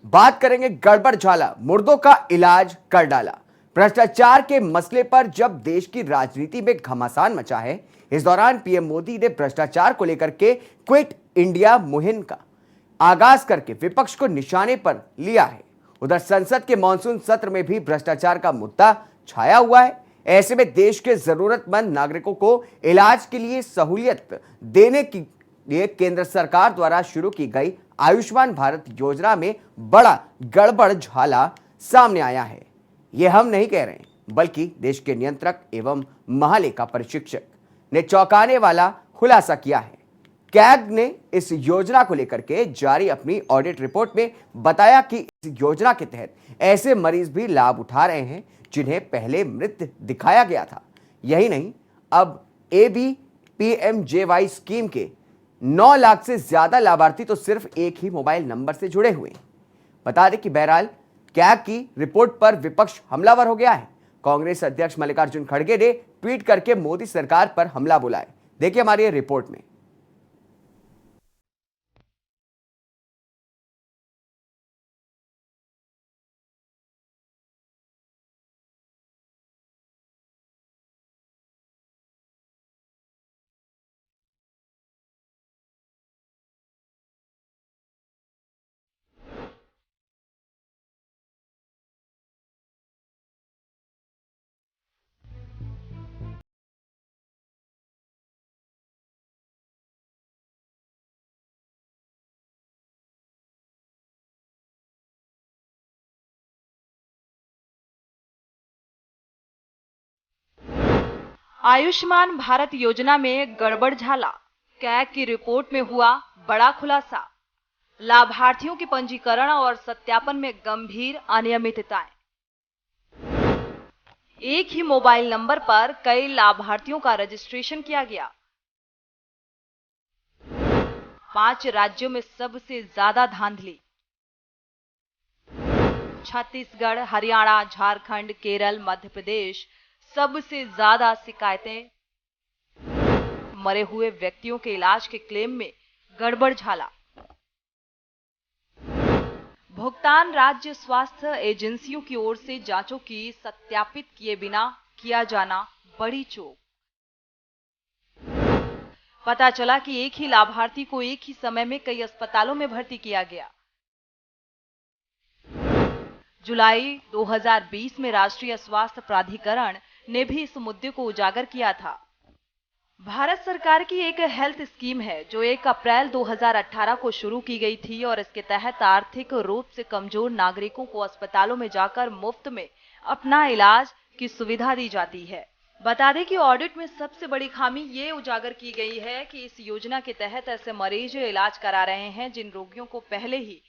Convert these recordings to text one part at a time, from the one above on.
बात करेंगे गड़बड़ झाला, मुर्दों का इलाज कर डाला। भ्रष्टाचार के मसले पर जब देश की राजनीति में घमासान मचा है, इस दौरान पीएम मोदी ने भ्रष्टाचार को लेकर के क्विट इंडिया मुहिम का आगाज करके विपक्ष को निशाने पर लिया है। उधर संसद के मानसून सत्र में भी भ्रष्टाचार का मुद्दा छाया हुआ है। ऐसे में देश के जरूरतमंद नागरिकों को इलाज के लिए सहूलियत देने की लिए केंद्र सरकार द्वारा शुरू की गई आयुष्मान भारत योजना में बड़ा गड़बड़ झाला सामने आया है। यह हम नहीं कह रहे हैं, बल्कि देश के नियंत्रक एवं महालेखा परीक्षक ने चौंकाने वाला खुलासा किया है। कैग ने इस योजना को लेकर के जारी अपनी ऑडिट रिपोर्ट में बताया कि इस योजना के तहत ऐसे मरीज भी लाभ उठा रहे हैं जिन्हें पहले मृत दिखाया गया था। यही नहीं, अब ABPMJY स्कीम के 9 लाख से ज्यादा लाभार्थी तो सिर्फ एक ही मोबाइल नंबर से जुड़े हुए हैं। बता दें कि बहरहाल कैग की रिपोर्ट पर विपक्ष हमलावर हो गया है। कांग्रेस अध्यक्ष मल्लिकार्जुन खड़गे ने ट्वीट करके मोदी सरकार पर हमला बोला है। देखिए हमारी ये रिपोर्ट में। आयुष्मान भारत योजना में गड़बड़ झाला, कैग की रिपोर्ट में हुआ बड़ा खुलासा। लाभार्थियों के पंजीकरण और सत्यापन में गंभीर अनियमितताएं। एक ही मोबाइल नंबर पर कई लाभार्थियों का रजिस्ट्रेशन किया गया। 5 राज्यों में सबसे ज्यादा धांधली। छत्तीसगढ़, हरियाणा, झारखंड, केरल, मध्य प्रदेश सबसे ज्यादा शिकायतें। मरे हुए व्यक्तियों के इलाज के क्लेम में गड़बड़ झाला। भुगतान राज्य स्वास्थ्य एजेंसियों की ओर से जांचों की सत्यापित किए बिना किया जाना बड़ी चूक। पता चला कि एक ही लाभार्थी को एक ही समय में कई अस्पतालों में भर्ती किया गया। जुलाई 2020 में राष्ट्रीय स्वास्थ्य प्राधिकरण ने भी इस मुद्दे को उजागर किया था। भारत सरकार की एक हेल्थ स्कीम है जो 1 अप्रैल 2018 को शुरू की गई थी और इसके तहत आर्थिक रूप से कमजोर नागरिकों को अस्पतालों में जाकर मुफ्त में अपना इलाज की सुविधा दी जाती है। बता दें कि ऑडिट में सबसे बड़ी खामी ये उजागर की गई है कि इस योजना के तहत ऐसे मरीज इलाज करा रहे हैं जिन रोगियों को पहले ही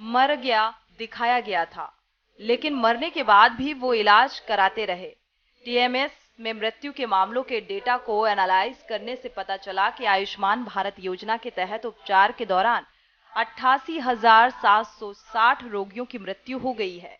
मर गया दिखाया गया था, लेकिन मरने के बाद भी वो इलाज कराते रहे। TMS में मृत्यु के मामलों के डेटा को एनालाइज करने से पता चला कि आयुष्मान भारत योजना के तहत उपचार के दौरान 88,760 रोगियों की मृत्यु हो गई है।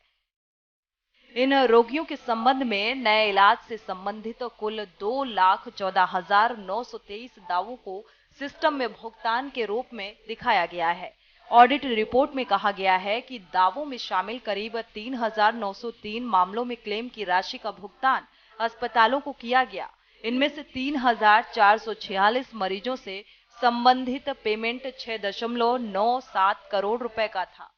इन रोगियों के संबंध में नए इलाज से संबंधित कुल 2,14,923 दावों को सिस्टम में भुगतान के रूप में दिखाया गया है। ऑडिट रिपोर्ट में कहा गया है कि दावों में शामिल करीब 3,903 मामलों में क्लेम की राशि का भुगतान अस्पतालों को किया गया। इनमें से 3,446 मरीजों से संबंधित पेमेंट 6.97 करोड़ रुपए का था।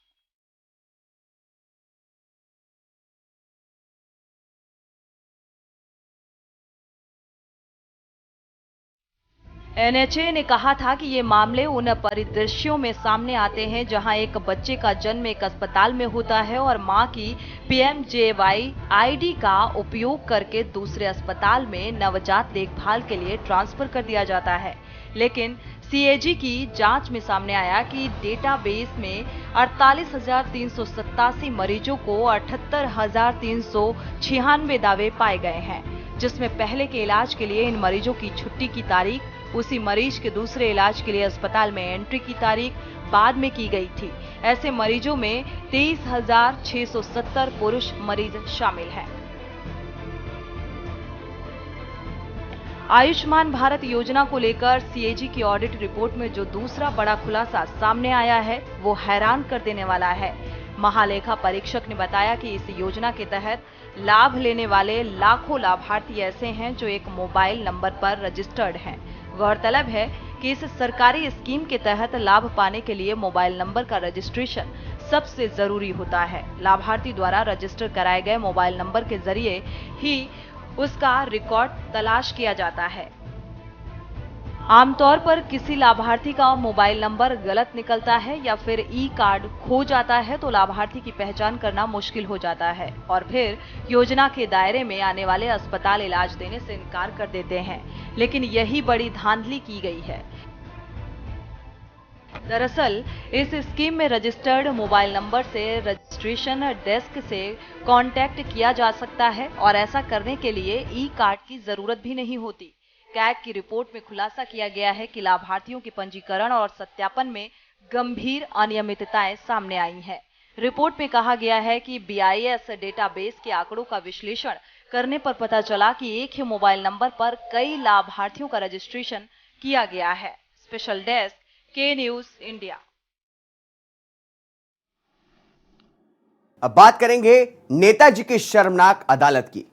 NHA ने कहा था कि ये मामले उन परिदृश्यों में सामने आते हैं जहां एक बच्चे का जन्म एक अस्पताल में होता है और मां की PMJY ID का उपयोग करके दूसरे अस्पताल में नवजात देखभाल के लिए ट्रांसफर कर दिया जाता है। लेकिन CAG की जांच में सामने आया कि डेटाबेस में 48,387 मरीजों को 78,396 दावे पाए गए हैं, जिसमें पहले के इलाज के लिए इन मरीजों की छुट्टी की तारीख, उसी मरीज के दूसरे इलाज के लिए अस्पताल में एंट्री की तारीख बाद में की गई थी। ऐसे मरीजों में 23,670 पुरुष मरीज शामिल हैं। आयुष्मान भारत योजना को लेकर CAG की ऑडिट रिपोर्ट में जो दूसरा बड़ा खुलासा सामने आया है वो हैरान कर देने वाला है। महालेखा परीक्षक ने बताया कि इस योजना के तहत लाभ लेने वाले लाखों लाभार्थी ऐसे हैं जो एक मोबाइल नंबर पर रजिस्टर्ड हैं। गौरतलब है कि इस सरकारी स्कीम के तहत लाभ पाने के लिए मोबाइल नंबर का रजिस्ट्रेशन सबसे जरूरी होता है। लाभार्थी द्वारा रजिस्टर कराए गए मोबाइल नंबर के जरिए ही उसका रिकॉर्ड तलाश किया जाता है। आमतौर पर किसी लाभार्थी का मोबाइल नंबर गलत निकलता है या फिर ई कार्ड खो जाता है तो लाभार्थी की पहचान करना मुश्किल हो जाता है और फिर योजना के दायरे में आने वाले अस्पताल इलाज देने से इनकार कर देते हैं। लेकिन यही बड़ी धांधली की गई है। दरअसल इस स्कीम में रजिस्टर्ड मोबाइल नंबर से रजिस्ट्रेशन डेस्क से कांटेक्ट किया जा सकता है और ऐसा करने के लिए ई कार्ड की जरूरत भी नहीं होती। कैग की रिपोर्ट में खुलासा किया गया है कि लाभार्थियों के पंजीकरण और सत्यापन में गंभीर अनियमितताएं सामने आई हैं। रिपोर्ट में कहा गया है कि BIS डेटाबेस के आंकड़ों का विश्लेषण करने पर पता चला कि एक ही मोबाइल नंबर पर कई लाभार्थियों का रजिस्ट्रेशन किया गया है। स्पेशल डेस्क, के न्यूज इंडिया। अब बात करेंगे नेताजी की शर्मनाक अदालत की।